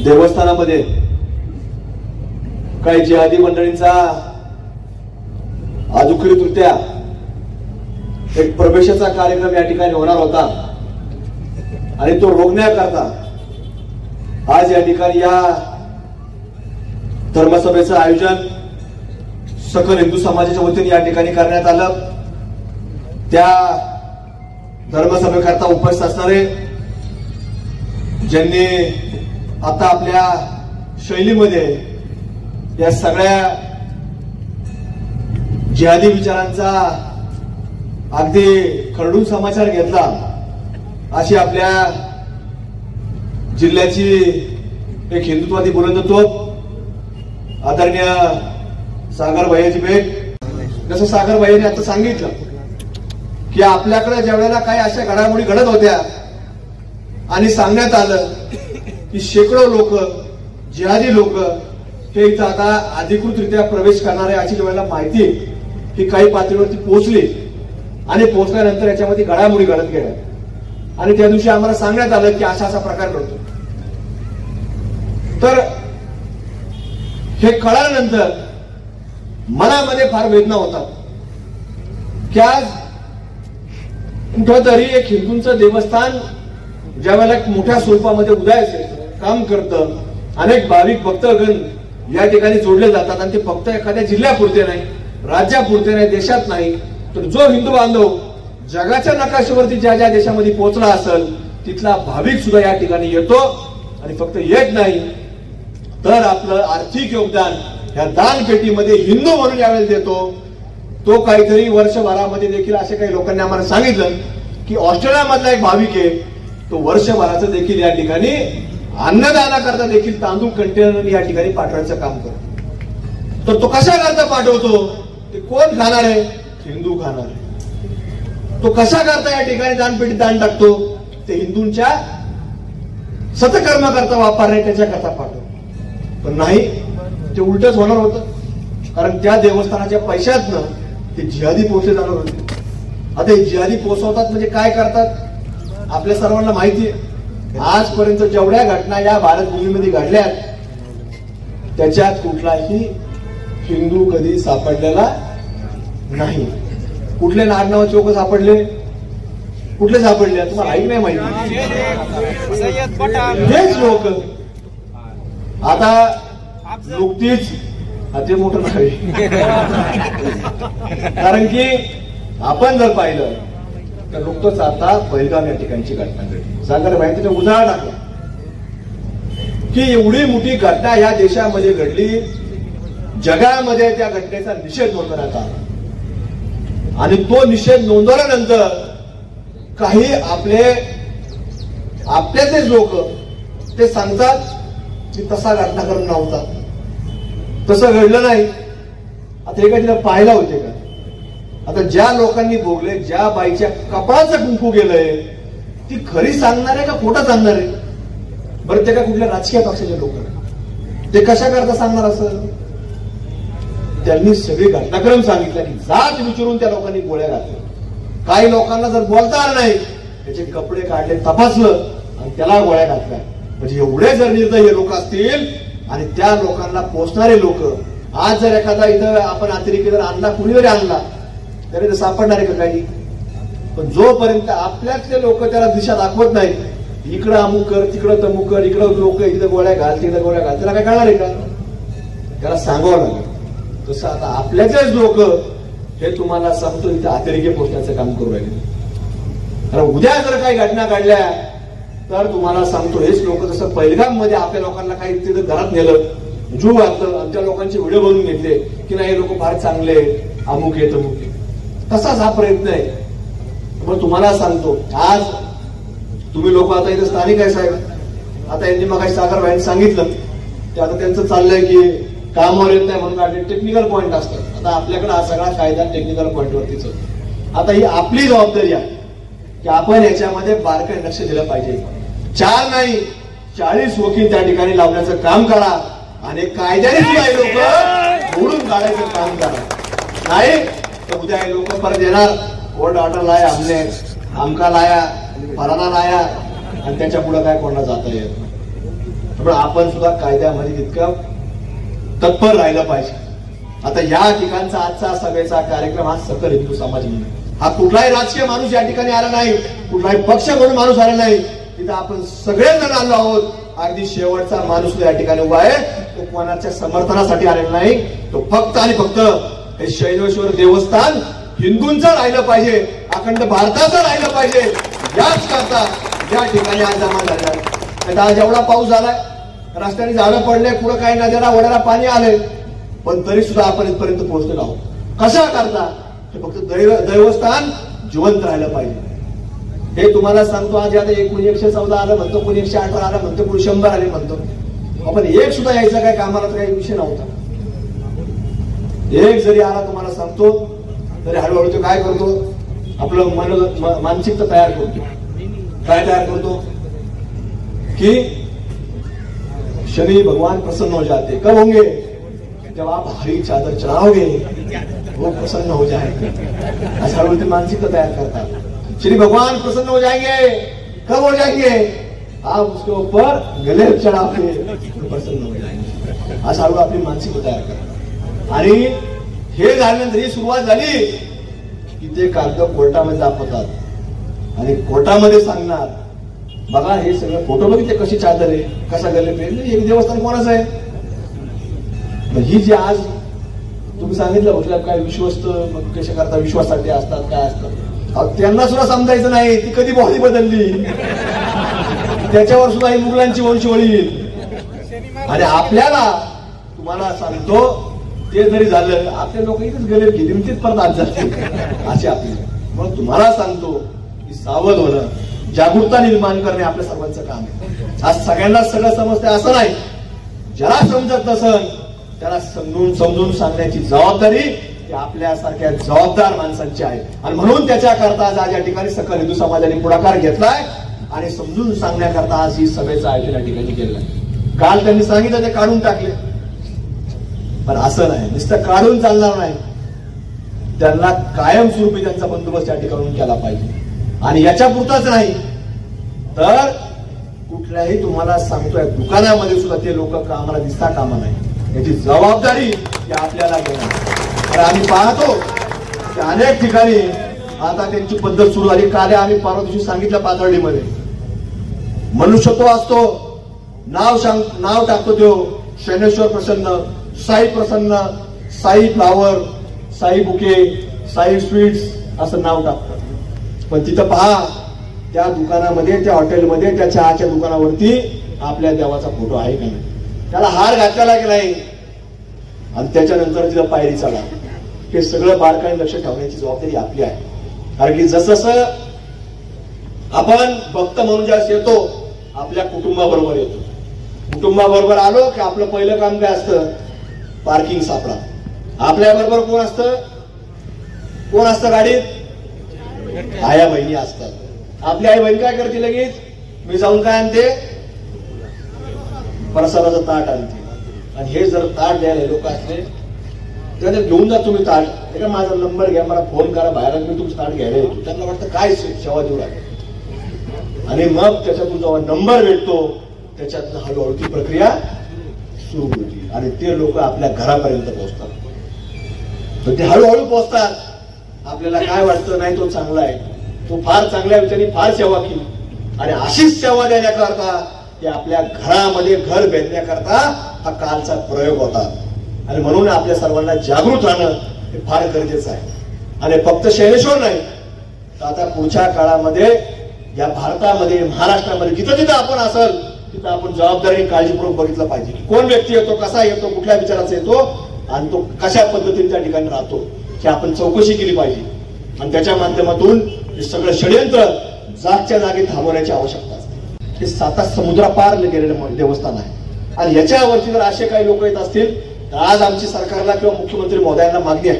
देवस्थानामध्ये काही जिहादी मंडळींचा अधिकृतरित्या एक प्रवेशाचा कार्यक्रम या ठिकाणी होणार होता आणि तो रोखण्याकरता आज या ठिकाणी या धर्मसभेचं आयोजन सकल हिंदू समाजाच्या वतीने या ठिकाणी करण्यात आलं। त्या धर्मसभेकरता उपस्थित असणारे ज्यांनी आता आपल्या शैलीमध्ये या सगळ्या जिहादी विचारांचा अगदी खरडून समाचार घेतला अशी आपल्या जिल्ह्याची एक हिंदुत्ववादी बुलंद तोफ आदरणीय सागर भैयाजी भेट। जसं सागर भैयाने आता सांगितलं की आपल्याकडे ज्या वेळेला काही अशा घडामोडी घडत होत्या आणि सांगण्यात आलं की शेकडो लोक जिहादी लोक हे इथं आता अधिकृतरित्या प्रवेश करणारे अशी वेळेला माहिती ही काही पातळीवरती पोहोचली आणि पोहोचल्यानंतर याच्यामध्ये घडामोडी घडत गेल्या आणि त्या दिवशी आम्हाला सांगण्यात आलं की असा असा प्रकार घडतो। तर हे कळल्यानंतर मनामध्ये फार वेदना होतात की आज कुठंतरी एक हिंदूंचं देवस्थान ज्या वेळेला एक मोठ्या स्वरूपामध्ये उदयाचं काम करतं, अनेक भाविक भक्तगण या ठिकाणी जोडले जातात आणि ते फक्त एखाद्या जिल्ह्यापुरते नाही, राज्यापुरते नाही, देशात नाही, तर जो हिंदू बांधव जगाच्या नकाशावरती ज्या ज्या देशामध्ये पोहोचला असेल तिथला भाविक सुद्धा या ठिकाणी येतो आणि फक्त येत नाही तर आपलं आर्थिक योगदान या दानपेटीमध्ये हिंदू म्हणून यावेळेस देतो। तो काहीतरी वर्षभरामध्ये देखील असे काही लोकांनी आम्हाला सांगितलं की ऑस्ट्रेलियामधला एक भाविक आहे तो वर्षभराचं देखील या ठिकाणी अन्नदानाकरता देखील तांदूळ कंटेनर या ठिकाणी पाठवायचं काम करतो। तर तो कशा करता पाठवतो, ते कोण खाणार आहे, हिंदू खाणार आहे। तो कशा करता या ठिकाणी दानपेटीत दान टाकतो, ते हिंदूंच्या सतकर्म करता वापरणे त्याच्याकरता पाठवतो। पण नाही, ते उलटच होणार होतं, कारण त्या देवस्थानाच्या पैशातनं ते जिहादी पोहोचले जाणार होते। आता हे जिहादी पोहोचवतात म्हणजे काय करतात आपल्या सर्वांना माहिती आहे। आजपर्यंत जेवढ्या घटना या भारत भूमीमध्ये घडल्या त्याच्यात कुठलाही हिंदू कधी सापडलेला नाही। कुठले नाडनावाचे लोक सापडले, कुठले सापडले तुम्हाला ऐक नाही माहिती। हेच लोक आता नुकतीच ते मोठं नाही कारण की आपण जर पाहिलं तर नुकतंच आता पहिलगाम या ठिकाणची घटना घडली। सागर भाई त्याचं उदाहरण टाकलं की एवढी मोठी घटना या देशामध्ये घडली, जगामध्ये त्या घटनेचा निषेध नोंदवण्यात आला आणि तो निषेध नोंदवल्यानंतर काही आपल्याचे लोक ते सांगतात की तसा घटनाक्रम नव्हता, तसं घडलं नाही। आता हे काय तिला पाहायला होते का? आता ज्या लोकांनी भोगले, ज्या बाईच्या कपाळाचं कुंकू गेलंय ती खरी सांगणार आहे का खोटं सांगणार आहे? बरं, ते का कुठल्या राजकीय पक्षाचे लोक ते कशा करता सांगणार असं? त्यांनी सगळी घटनाक्रम सांगितला की जात विचारून त्या लोकांनी गोळ्या घातल्या। काही लोकांना जर बोलता आलं नाही त्याचे कपडे काढले, तपासलं आणि त्याला गोळ्या घातल्या। म्हणजे एवढे जर निर्दयी लोक असतील आणि त्या लोकांना पोचणारे लोक, आज जर एखादा इथं आपण अतिरेकी जर आणला, कुणी जरी आणला तरी सापडणार आहे का काही? पण जोपर्यंत आपल्यातले लोक त्याला दिशा दाखवत नाही, इकडं अमुक कर, तिकडं तमुक कर, इकडं लोक इकडे गोळ्या घाल, तिकडे गोळ्या घाल, त्याला काय कळणार आहे का? त्याला सांगावं लागेल। तसं आता आपल्याचेच लोक हे तुम्हाला सांगतो इथे अतिरेकी पोचण्याचं काम करू राहिले। कारण उद्या जर काही घटना घडल्या तर तुम्हाला सांगतो हेच लोक, जसं पहिलगाम मध्ये आपल्या लोकांना काही तिथे घरात नेलं, जीव घातलं, आमच्या लोकांचे व्हिडिओ बनवून घेतले की नाही हे लोक फार चांगले, अमुक आहे तमुक आहे, तसाच हा प्रयत्न आहे। मग तुम्हाला सांगतो आज तुम्ही लोक आता इथे स्थानिक आहे साहेब, आता यांनी मग सागर भाईंनी सांगितलं ते आता त्यांचं चाललंय की कामावर येत नाही म्हणून टेक्निकल पॉईंट असतात। आता आपल्याकडे हा सगळा कायदा टेक्निकल पॉईंटवरतीच होतो। आता ही आपली जबाबदारी आहे की आपण याच्यामध्ये बारकाईने लक्ष दिलं पाहिजे। 4 नाही 40 वकील त्या ठिकाणी लावण्याचं काम करा आणि कायद्याने सुद्धा लोक मोडून काढायचं काम करा, नाही तर उद्या हे लोक परत येणार, कोर्ट ऑर्डर लाया, हमने आमका लाया, फलाना लाया आणि त्याच्या पुढे काय कोणाला जाता येत। त्यामुळे आपण सुद्धा कायद्यामध्ये तितकं तत्पर राहिलं पाहिजे. आता या ठिकाणचा आजचा सभेचा कार्यक्रम हा सकल हिंदू समाज म्हणून, हा कुठलाही राजकीय माणूस या ठिकाणी आला नाही, कुठलाही पक्ष म्हणून माणूस आला नाही, तिथं आपण सगळेजण आलो आहोत. अगदी शेवटचा माणूस या ठिकाणी उभा आहे, तो कोणाच्या समर्थनासाठी आलेला नाही, तो फक्त आणि फक्त हे शैलेश्वर देवस्थान हिंदूंचं राहिलं पाहिजे, अखंड भारताचं राहिलं पाहिजे, याच करता या ठिकाणी आज जमा झाला. आज एवढा पाऊस झालाय, रस्त्याने झाडं पडले, पुढे काही नद्याला वड्याला पाणी आले, पण तरी सुद्धा आपण इथपर्यंत पोहोचलेलो आहोत. कशा करता? हे फक्त देवस्थान जिवंत राहिलं पाहिजे. हे तुम्हाला सांगतो. आज आता कोणी 114 आलं म्हणतो, कोणी 118 आलं म्हणतो, कोणी 100 आले म्हणतो. आपण एक सुद्धा यायचा काय कामाला तर काही विषय नव्हता. एक जरी आला तुम्हाला सांगतो तरी हळूहळू तो काय करतो, आपलं मानसिकता तयार करतो. काय तयार करतो की शनि भगवान प्रसन्न हो जाते. कब होंगे? जब आप हरी चादर चढ़ाओगे वो प्रसन्न हो जाएंगे. ऐसा हळूहळू मानसिकता तयार करतात. श्री भगवान प्रसन्न हो जाएंगे. कब हो जाएंगे? आप उसके ऊपर गले चढ़ा के प्रसन्न हो जाएंगे. अशा हळूहळू आपली मानसिकता तयार करतात. आणि हे झाल्यानंतर ही सुरुवात झाली की ते कागद कोर्टामध्ये दाखवतात आणि कोर्टामध्ये सांगणार, बघा हे सगळं फोटो बघितले कशी चादर आहे, कसा गले पेरले, एक देवस्थान कोणाचं आहे. ही जी आज तुम्ही सांगितलं म्हटलं काय विश्वस्त कशा करता, विश्वासाठी असतात काय असतात, त्यांना सुद्धा समजायचं नाही ती कधी बॉडी बदलली, त्याच्यावर सुद्धा ही मुघलांची वंशवळी येईल. आणि आपल्याला तुम्हाला सांगतो ते जरी झालं, आपले लोक इथेच गले घेतील, तेच परत आज जातील असे आपले. मग तुम्हाला सांगतो की सावध होणं, जागरूकता निर्माण करणे आपल्या सर्वांचं काम आहे. आज सगळ्यांना सगळं समजते असं नाही, ज्याला समजत नसन त्याला समजून सांगण्याची जबाबदारी आपल्यासारख्या जबाबदार माणसांची आहे. आणि म्हणून त्याच्याकरता आज या ठिकाणी सकल हिंदू समाजाने पुढाकार घेतलाय आणि समजून सांगण्याकरता आज ही सभेचं आयोजन या ठिकाणी केलं. काल त्यांनी सांगितलं ते काढून टाकले, पण असं नाही, नुसतं काढून चालणार नाही, त्यांना कायमस्वरूपी त्यांचा बंदोबस्त या ठिकाणी केला पाहिजे. आणि याच्या पुरताच नाही तर कुठल्याही तुम्हाला सांगतोय दुकानामध्ये सुद्धा ते लोक कामाला दिसता कामा नाही, याची जबाबदारी आपल्याला घेणार. तर आम्ही पाहतो की अनेक ठिकाणी आता त्यांची पद्धत सुरू झाली. काल आम्ही परवा दिवशी सांगितलं पाथर्डीमध्ये मनुष्यत्व असतो, नाव टाकतो तो Shaileshwar Prasanna, Sai Prasanna, Sai flower, Sai bouquet, Sai sweets असं नाव टाकतात. पण तिथं पहा त्या दुकानामध्ये, त्या हॉटेलमध्ये, त्या चहाच्या दुकानावरती आपल्या देवाचा फोटो आहे का नाही, त्याला हार घातलेला की नाही, आणि त्याच्यानंतर तिथं पायरी चढा. हे सगळं बारकाईने लक्ष ठेवण्याची जबाबदारी आपली आहे. कारण की जसं आपण भक्त म्हणून ज्यावेळेस येतो आपल्या कुटुंबाबरोबर येतो, कुटुंबाबरोबर आलो की आपलं पहिलं काम काय असतं, पार्किंग सापडा. आपल्या बरोबर कोण असतं गाडीत, आया बहिणी असतात. आपली आई बहीण काय करते, लगेच मी जाऊन काय आणते, प्रसादाचं ताट आणते. आणि हे जर ताट द्यायला लोक असले त्याने घेऊन जा तुम्ही ताट, का माझा नंबर घ्या, मला फोन करा, बाहेर मी तुमचं ताट घ्यायला येतो. त्यांना वाटतं काय सेवा देऊ लागेल. आणि मग त्याच्यातून जेव्हा नंबर भेटतो त्याच्यातून हळूहळू ती प्रक्रिया सुरू होती आणि ते लोक आपल्या घरापर्यंत पोहोचतात. तर ते हळूहळू पोहोचतात. आपल्याला काय वाटतं, नाही तो चांगला आहे, तो फार चांगल्या विचाराने फार सेवा केली. आणि अशीच सेवा देण्याकरता ते आपल्या घरामध्ये घर भेटण्याकरता हा कालचा प्रयोग होता. आणि म्हणून आपल्या सर्वांना जागृत राहणं हे फार गरजेचं आहे. आणि फक्त शैलेश्वर नाही तर आता पुढच्या काळामध्ये या भारतामध्ये, महाराष्ट्रामध्ये जिथं जिथं आपण असेल तिथं आपण जबाबदारी काळजीपूर्वक बघितलं पाहिजे. कोण व्यक्ती येतो, कसा येतो, कुठल्या विचाराचा येतो आणि तो कशा पद्धतीने त्या ठिकाणी राहतो हे आपण चौकशी केली पाहिजे. आणि त्याच्या माध्यमातून हे सगळं षडयंत्र जागच्या जागी थांबवण्याची आवश्यकता असते. हे 7 समुद्रापार गेलेलं देवस्थान आहे. आणि याच्यावरती जर असे काही लोक येत असतील तर आज आमची सरकारला किंवा मुख्यमंत्री महोदयांना मागणी आहे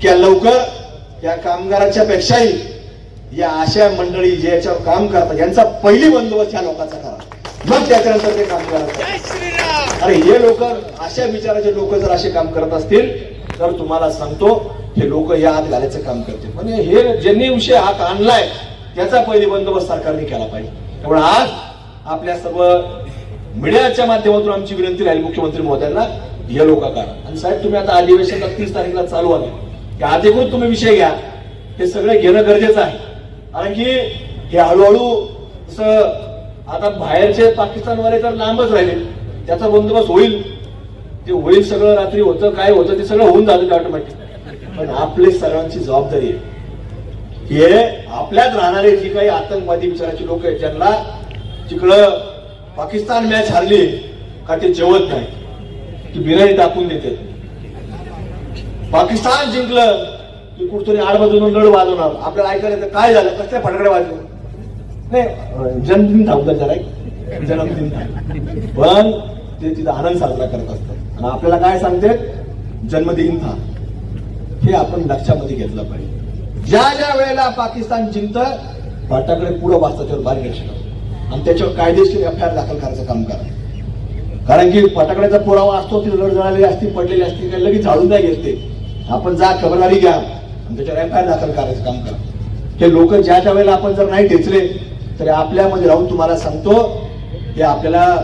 की लवकर या कामगारांच्या पेक्षाही या अशा मंडळी जे याच्यावर काम करतात यांचा पहिली बंदोबस्त ह्या लोकांचा करा, मग त्याच्यानंतर ते काम करतात. अरे हे लोक, अशा विचाराचे लोक जर असे काम करत असतील तर तुम्हाला सांगतो हे लोक या आत घालायचं काम करतील. म्हणजे हे ज्यांनी विषय हात आणलाय त्याचा पहिली बंदोबस्त सरकारने केला पाहिजे. त्यामुळे आज आपल्या सर्व मीडियाच्या माध्यमातून आमची विनंती राहील मुख्यमंत्री महोदयांना, हे लोक करा. आणि साहेब तुम्ही आता अधिवेशनाला 30 तारीखला चालू आहे की अधिकृत तुम्ही विषय घ्या, हे सगळं घेणं गरजेचं आहे. कारण की हे हळूहळू आता बाहेरचे पाकिस्तानवाले तर लांबच राहिले, त्याचा बंदोबस्त होईल, ते होईल सगळं. रात्री होतं काय होतं ते सगळं होऊन जातं ऑटोमॅटिक. पण आपली सर्वांची जबाबदारी आहे हे आपल्यात राहणारे जी काही आतंकवादी विचाराचे लोक आहेत, ज्यांना तिकडं पाकिस्तान मॅच हारली का ते जेवत नाही, ती बिर्याणी टाकून देते. पाकिस्तान जिंकलं की कुठतरी आडबाजून लढ वाजवणार. आपल्याला ऐकायला तर काय झालं, कसल्या फटाकडे वाजले नाही. जन्मदिन थांबतात जरा, जन्मदिन थांब, पण ते तिथं आनंद साजरा करत असतात. आणि आपल्याला काय सांगते, जन्मदिन था, हे आपण लक्षामध्ये घेतलं पाहिजे. ज्या ज्या वेळेला पाकिस्तान जिंकतं फटाकडे पुढे वाजतात, त्यावर बारीक लक्ष ठेवा आणि त्याच्यावर कायदेशीर एफआयआर दाखल करायचं काम करा. कारण की फटाकड्याचा पुरावा असतो, ती लढ जळालेली असती, पडलेली असती, काही लगेच झाडून नाही घेते. आपण जा खबरदारी घ्या आणि त्याच्यावर एफआयआर दाखल करायचं काम करा. हे लोक ज्या ज्या वेळेला आपण जर नाही ठेचले तरी आपल्यामध्ये राहून तुम्हाला सांगतो, हे आपल्याला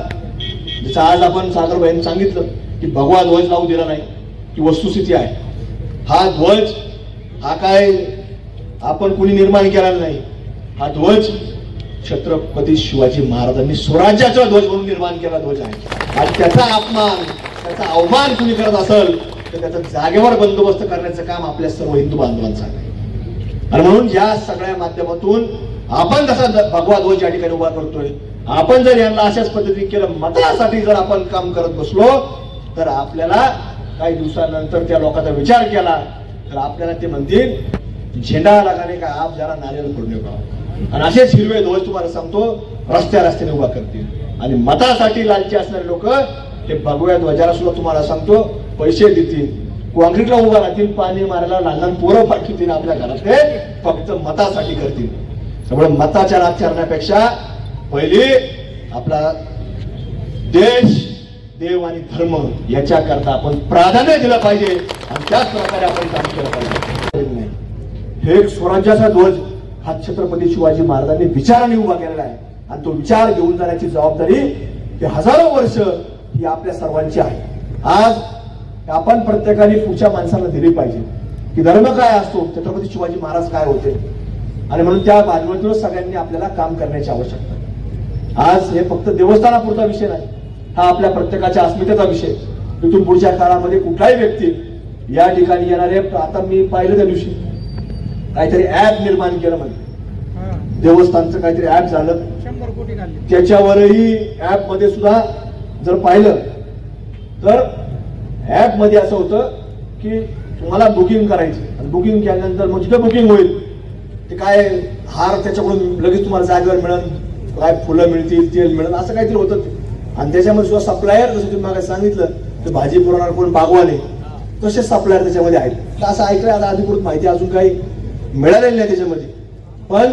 जसं आज आपण सागरबाईंनी सांगितलं की भगवा ध्वज लावू दिला नाही, की वस्तुस्थिती आहे. हा ध्वज हा काय आपण कुणी निर्माण केला नाही, हा ध्वज छत्रपती शिवाजी महाराजांनी स्वराज्याचा ध्वज म्हणून निर्माण केला ध्वज आहे. आणि त्याचा अपमान, त्याचा अवमान कुणी करत असेल तर त्याचा जागेवर बंदोबस्त करण्याचं काम आपल्या सर्व हिंदू बांधवांचं आहे. आणि म्हणून या सगळ्या माध्यमातून आपण जसा भगवा ध्वज या ठिकाणी उभा करतोय, आपण जर यांना अशाच पद्धतीने केलं, मतासाठी जर आपण काम करत बसलो तर आपल्याला काही दिवसानंतर त्या लोकांचा विचार केला तर आपल्याला ते म्हणतील झेंडा लगाने का आप जरा नारियल फोडणे का. आणि असेच हिरवे ध्वज तुम्हाला सांगतो रस्त्याने उभा करतील. आणि मतासाठी लालची असणारे लोक ते भगव्या ध्वजाला सुद्धा तुम्हाला सांगतो पैसे देतील, कॉन्क्रीटला उभा राहतील, पाणी मारायला लहान लहान पोरं पाठवतील आपल्या घरात, ते फक्त मतासाठी करतील. त्यामुळे मताच्या राजकारणापेक्षा पहिली आपला देश, देव आणि धर्म याच्याकरता आपण प्राधान्य दिलं पाहिजे आणि त्याच प्रकारे आपण काम केलं पाहिजे. हे स्वराज्याचा ध्वज हा छत्रपती शिवाजी महाराजांनी विचाराने उभा केलेला आहे आणि तो विचार घेऊन जाण्याची जबाबदारी ही हजारो वर्ष ही आपल्या सर्वांची आहे. आज आपण प्रत्येकाने पुढच्या माणसाला दिली पाहिजे की धर्म काय असतो, छत्रपती शिवाजी महाराज काय होते. आणि म्हणून त्या बाजूतूनच सगळ्यांनी आपल्याला काम करण्याची आवश्यकता आहे. आज हे फक्त देवस्थानापुरता विषय नाही, हा आपल्या प्रत्येकाच्या अस्मितेचा विषय. इथून पुढच्या काळामध्ये कुठलाही व्यक्ती या ठिकाणी येणारे, आता मी पाहिलं त्या दिवशी काहीतरी ऍप निर्माण केलं म्हणजे देवस्थानचं काहीतरी ऍप झालं, 100 कोटी त्याच्यावरही ऍप मध्ये सुद्धा जर पाहिलं तर ऍप मध्ये असं होतं की तुम्हाला बुकिंग करायची आणि बुकिंग केल्यानंतर मग जिथं बुकिंग होईल ते काय हार त्याच्याकडून लगेच तुम्हाला जागेवर मिळेल, काय फुलं मिळतील, तेल मिळेल, असं काहीतरी होतं ते. आणि त्याच्यामध्ये सुद्धा सप्लायर, जसं तुम्ही मला सांगितलं ते भाजी पुरवणार कोण बागवाने, तसे सप्लायर त्याच्यामध्ये आहेत. तर असं ऐकलंय, आता अधिकृत माहिती अजून काही मिळालेली नाही त्याच्यामध्ये. पण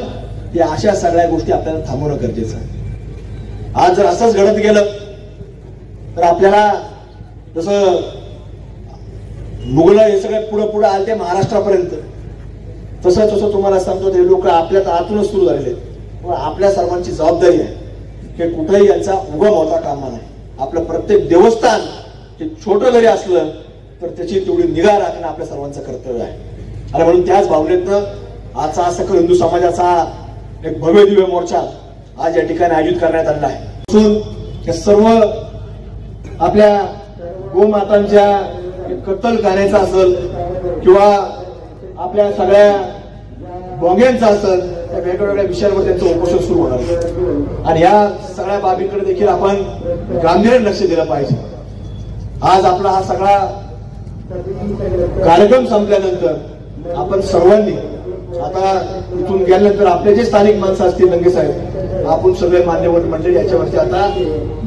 या अशा सगळ्या गोष्टी आपल्याला थांबवणं गरजेचं आहे. आज जर असंच घडत गेलं तर आपल्याला जसं मुघल हे सगळे पुढे पुढे आले ते महाराष्ट्रापर्यंत, तसं तसं तुम्हाला सांगतो ते लोक आपल्यात आतूनच सुरू झालेले. पण आपल्या सर्वांची जबाबदारी आहे की कुठेही यांचा उगम होता कामा नाही. आपलं प्रत्येक देवस्थान हे छोटं जरी असलं तर त्याची तेवढी निगा राखणं आपल्या सर्वांचं कर्तव्य आहे. आणि म्हणून त्याच भावनेतनं आजचा सकल हिंदू समाजाचा एक भव्य दिव्य मोर्चा आज या ठिकाणी आयोजित करण्यात आलेला आहे. सर्व आपल्या गोमातांच्या कत्तल करण्याचा असेल किंवा आपल्या सगळ्या बोंग्यांचा असेल, त्या वेगवेगळ्या विषयांवर त्यांचं उपोषण सुरू होणार आहे. आणि या सगळ्या बाबींकडे देखील आपण गांभीर्याने लक्ष दिलं पाहिजे. आज आपला हा सगळा कार्यक्रम संपल्यानंतर आपण सर्वांनी आता इथून गेल्यानंतर आपले जे स्थानिक माणसं असतील, लंगे साहेब, आपण सगळे मान्यवर मंडळी याच्यावरती आता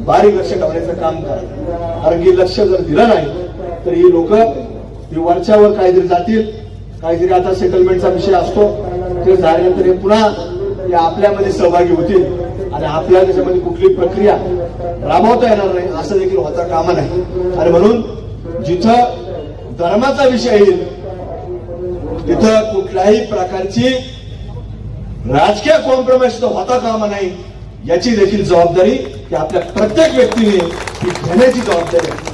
बारीक लक्ष ठेवण्याचं काम करा. कारण की लक्ष जर दिलं नाही तर ही लोक वरच्यावर काहीतरी जातील, काहीतरी आता सेटलमेंटचा विषय असतो, ते झाल्यानंतर हे पुन्हा या आपल्यामध्ये सहभागी होतील आणि आपल्याला त्याच्यामध्ये कुठली प्रक्रिया राबवता येणार नाही, असं देखील होता कामा नाही. आणि म्हणून जिथं धर्माचा विषय येईल तिथं कुठल्याही प्रकारची राजकीय कॉम्प्रोमाइज होता कामा नाही. याची देखील जबाबदारी की आपल्या प्रत्येक व्यक्तीने ती घेण्याची जबाबदारी आहे.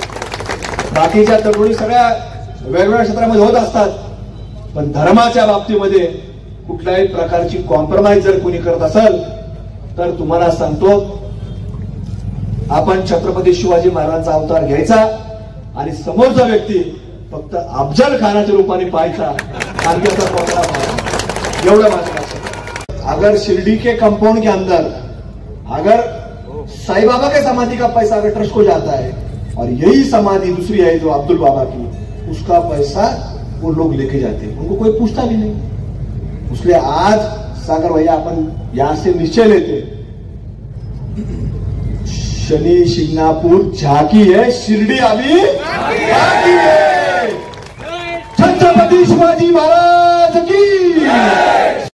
बाकीच्या तडजोडी सगळ्या वेगवेगळ्या क्षेत्रामध्ये होत असतात, पण धर्माच्या बाबतीमध्ये कुठल्याही प्रकारची कॉम्प्रोमाइज जर कोणी करत असेल तर तुम्हाला सांगतो, आपण छत्रपती शिवाजी महाराजांचा अवतार घ्यायचा आणि समोरचा व्यक्ती फक्त अफजल खानाच्या रूपाने पाहायचा आणि त्याचा पोतळा पाहायचा, एवढं माझं लक्षात. अगर शिरडी के कंपाउंड के अंदर अगर साईं बाबा के समाधि का पैसा अगर ट्रस्ट को जाता है और यही समाधि दूसरी है जो अब्दुल बाबा की, उसका पैसा वो लोग लेके जाते हैं, उनको कोई पूछता भी नहीं. इसलिए आज सागर भैया अपन यहां से निश्चय लेते, शनि शिंगणापूर झाकी है, शिरडी अभी बाकी है. छत्रपती शिवाजी महाराज की